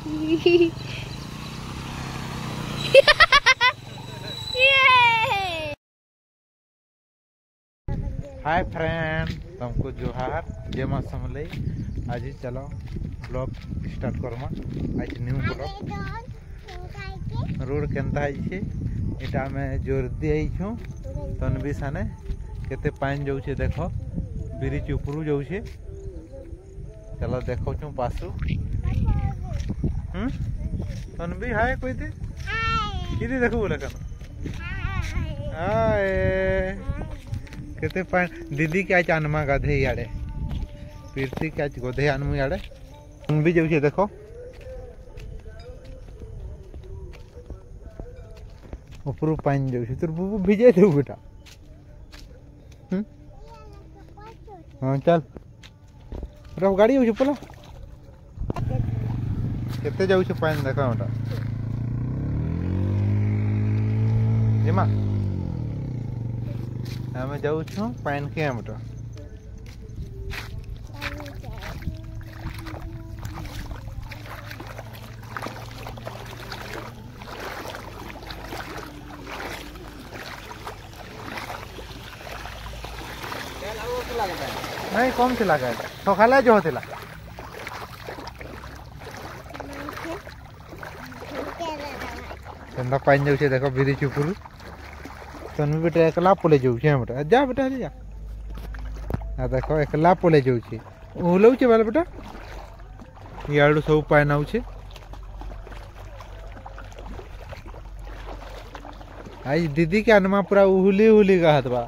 Hi friend, तुमको जोहार जय मां समलई। आज चलो ब्लॉग स्टार्ट करमा। आज न्यू ब्लॉग रोड केनता है इटा में जोर दी छु तनवी साने केते पानी जाऊे देख ब्रिज ऊपर जाऊे। चलो देखो छु पासु तनवी हाय कोई दे किदी देखो बोले कन हाय केते पानी दीदी के आज आनमा गाधे याडे पीरती के आज गोधे आनमु याडे तनवी जाऊे देखो ऊपर पानी जाऊे तोर बुबू भिजे दे बेटा। हाँ चल रहो गाड़ी जाऊे पला केते जाऊे पानी देखा बेटा जिमा आम जाऊँ पानी के बेटा नहीं कम थिला का सकाले जो थिला केंदा पानी जाऊे देखो ब्रिज ऊपर तनु बेटा एकला पले जाऊे बेटा जा बेटा जा आ देखो एकला पले जाऊे ओहलौचे बाल बेटा याडू सब पानी आउछे। आज दीदी के आनमा पूरा उहुली उहुली गाहत बा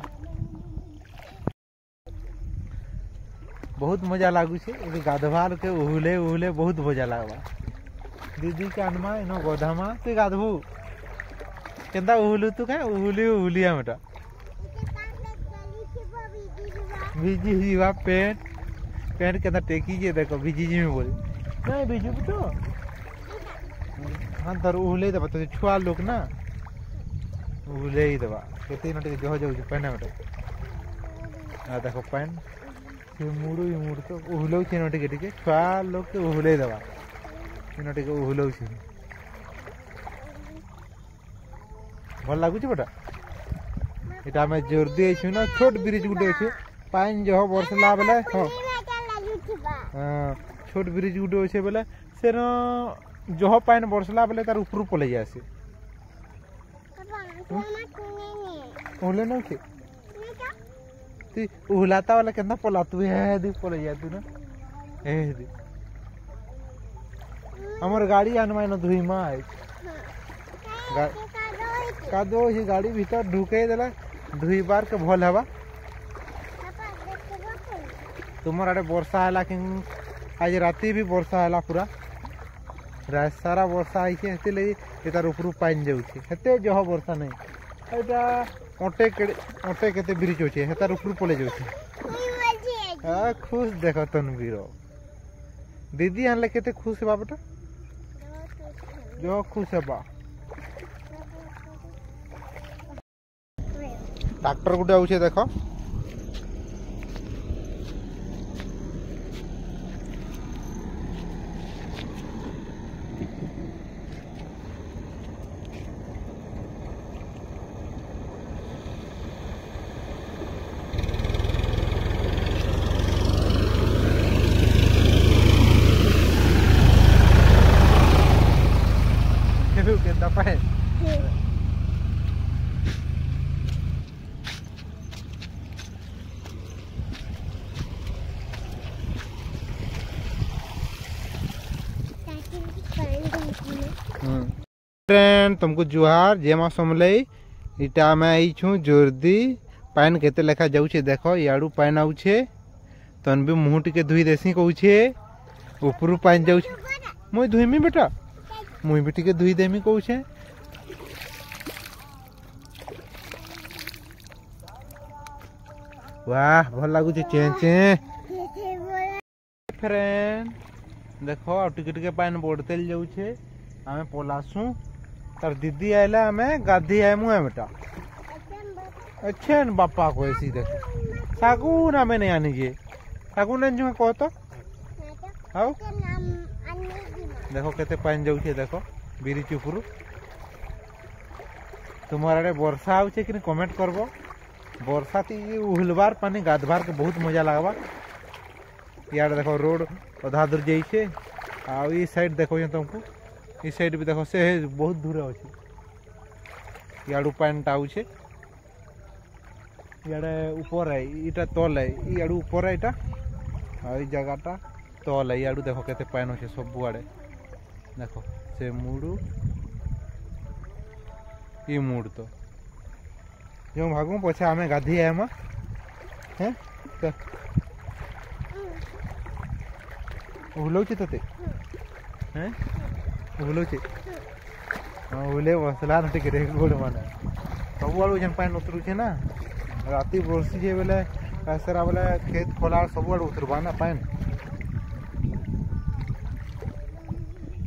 बहुत मजा लागुचे गाधवाल के उहुले उहुले बहुत मजा लागबा। दीदी के आनमा इनो गोधामा तु गाधबू केंदा उहुलू तू का उहुली उहुलिया बेटा भिजी जीवा पेंट पेंट केंदा टेकी जे देखो भिजी जी में बोल नहीं भिजू तो हां धर उहुले दबा तो छुआ लोग ना उहुले ही दबा केते नटे जो जाऊ पेन बेटा आ देखो पेन मुड़ तो उहुलौ नटे के छुआ लोग के उहुले दबा नटे के उहुलौ भल लगुच बेटा इटा आम जोर दी ना छोट ब्रिज गुटे अच्छे पानी जो बरसला बेले हाँ छोट ब्रिज गुटे अच्छे बेले से जह पानी बरसला बेले तार ऊपर पलै जाए उहले न तु उहलाता वाला केंदा पला तू हे दी पलै जा तू ना हे दी हमर गाड़ी आनमाय न धुई मा कादो ही गाड़ी भीतर ढुके देला धुई बार के भल हवा तुमर आड़े वर्षा है कि आज राति भी वर्षा है पूरा रात सारा वर्षा है तार ऊपर पानी जाऊे हेते जह वर्षा नहीं एटा अटे केते ब्रिज अच्छे तार ऊपर पलै जाऊे खुश देख तनवीर दीदी आनले केते खुश हेबा बेटा जो खुश हेबा। ट्रैक्टर गुटे आउछे देखो केंदा पाए फ्रेंड तुमको जुहार जय मां समलई। इटा में आई छु जोरदी पानी केते लेखा जाऊे देखो याडू पानी आउछे तन भी मुंह टिके धुई देसी कहूछे ऊपर पानी जाऊे मुई धुईमी बेटा मुई भी टिके धुई देमी कहूछे वाह भल लगुचे चेचे फ्रेंड देखो आ टिके पानी बढ़ते जाऊे आमे पलासू तार दीदी आइला आमे गाधी आयमु बेटा अच्छे न बापा को ऐसी देखो सागुन आमे नहीं आनी जे सागुन जो कह तो आओ देख केते पानी जाऊे देख ब्रिज उपरू तुम आड़े वर्षा आउे कि कमेंट करब वर्षा ती उहलबार पानी गाधबार के बहुत मजा लगवा इे देख रोड अधा दूर जाइए आई साइड देख तुमको ये साइड भी देख से बहुत दूर अच्छे इू पानी आउे इे ऊपर है इटा तल है इू ऊपर है यहाँ जगहटा तल है इू देख के पानी अच्छे सब आड़े देख से मुड़ू ये मुड़ तो जो भागू पछे आम गाधी आएमा हैं उहलौचे तोते हैं उहलौचे हाँ उहले बसला ना टिके गोड़ माने सब आड़ू जेन पानी उतरुचे ना राति बरसी जे बेले सारा बेले खेत खोला सब आड़ू उतरवा ना पानी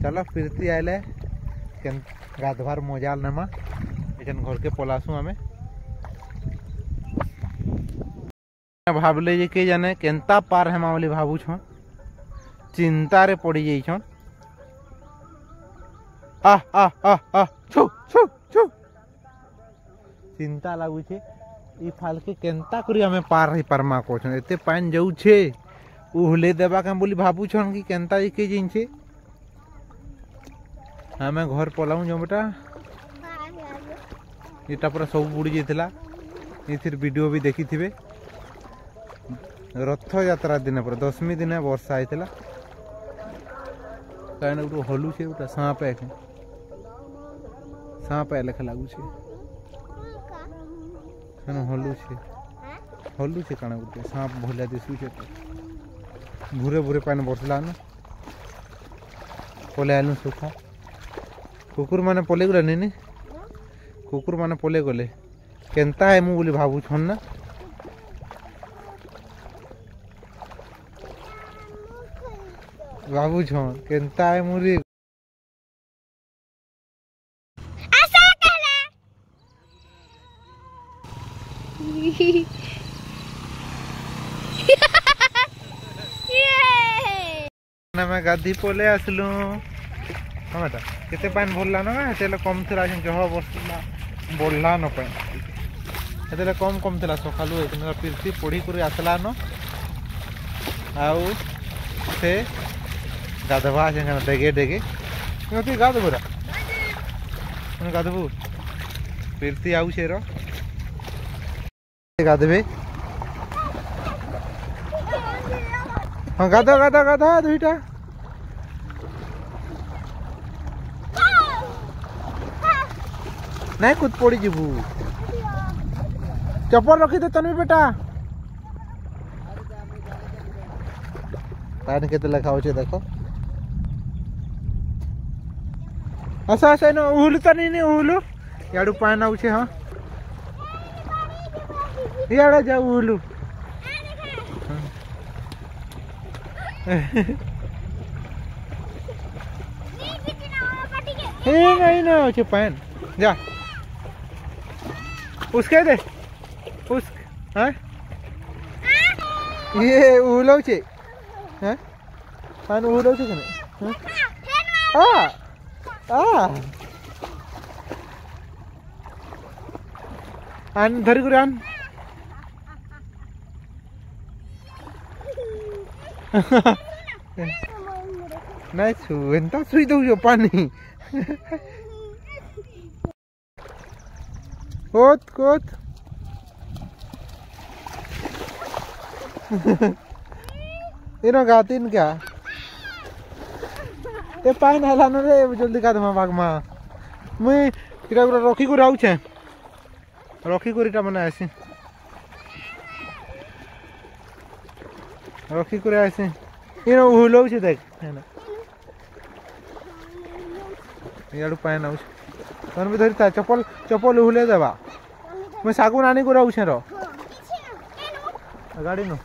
चलो फिरती आइले गाधवार मजा नमा एजन घर के पलासू आमे भावले जे के जाने केनता पार हेमा बोली भावु छ चिंता रे पड़ी जाई छ आ आ आ आ छु छु छु चिंता लागु छे ई फाल के केनता करी हमें पार ही परमा को छ एते पानी जाउ छे उहले देबा के बोली भावु छन कि केनता के जिन छे हमें घर पलाऊ जो बेटा यहाँ पूरा सब बुड़ी जाता ये वीडियो भी देखी थे रथ यात्रा दिन पर 10वीं दिन वर्षा होता कहीं गोटे हलू से गोटे सांप सांप लेखा लगुच हलू से कण गोटे सांप भलिया दिशुचे भूरे भूरे पानी बरसला न पलै आलु सुखा कुकुर माने पलै गले नी कुकुर माने पलै गले केनता है मु बोली भावु छन ना बाबू छन केनता है मुरी आशा कहला ना मैं गाधी पले आसलू हाँ बेटा केते पानी भरला ना हेतेले कम थिला जह बसला बढ़ला न पानी हेतेले कम कम थिला सकालू एतना पिरती पढ़ी कर आसला न आउ से गाधवा से डेगे डेगे तु गाधबुरा गाधबू पिरती आउ से गाधबे हाँ गाधा गाधा गाधा दुईटा नहीं कूद पड़ी जीवु चप्पल रखी दे तनवी बेटा पानी केते लेखा होचे देखो आसा आसा न उहुलु त नहीं उहुलु याडू पानी आउछे हां याडा जा उहुलु नहीं ना होचे पानी जा उसके दे उस हैं ये उहुलौ छे हैं पानी उहुलौ छे कने आन धरी कर आन नहीं छुएंता सुई दो पानी कोत कोत इनो गातीन क्या ए पाइन हला न रे जल्दी का दमा बाग मा मुई इटा गुरा रखी को आउ छे रखी को इटा मने आसी रखी को आसी इनो उहुलौ छे देख हेना याडू पाइन आउ तन भी धरता चप्पल चप्पल उहुले देबा मैं सागुन आनी को आउ छे रो गाड़ी नो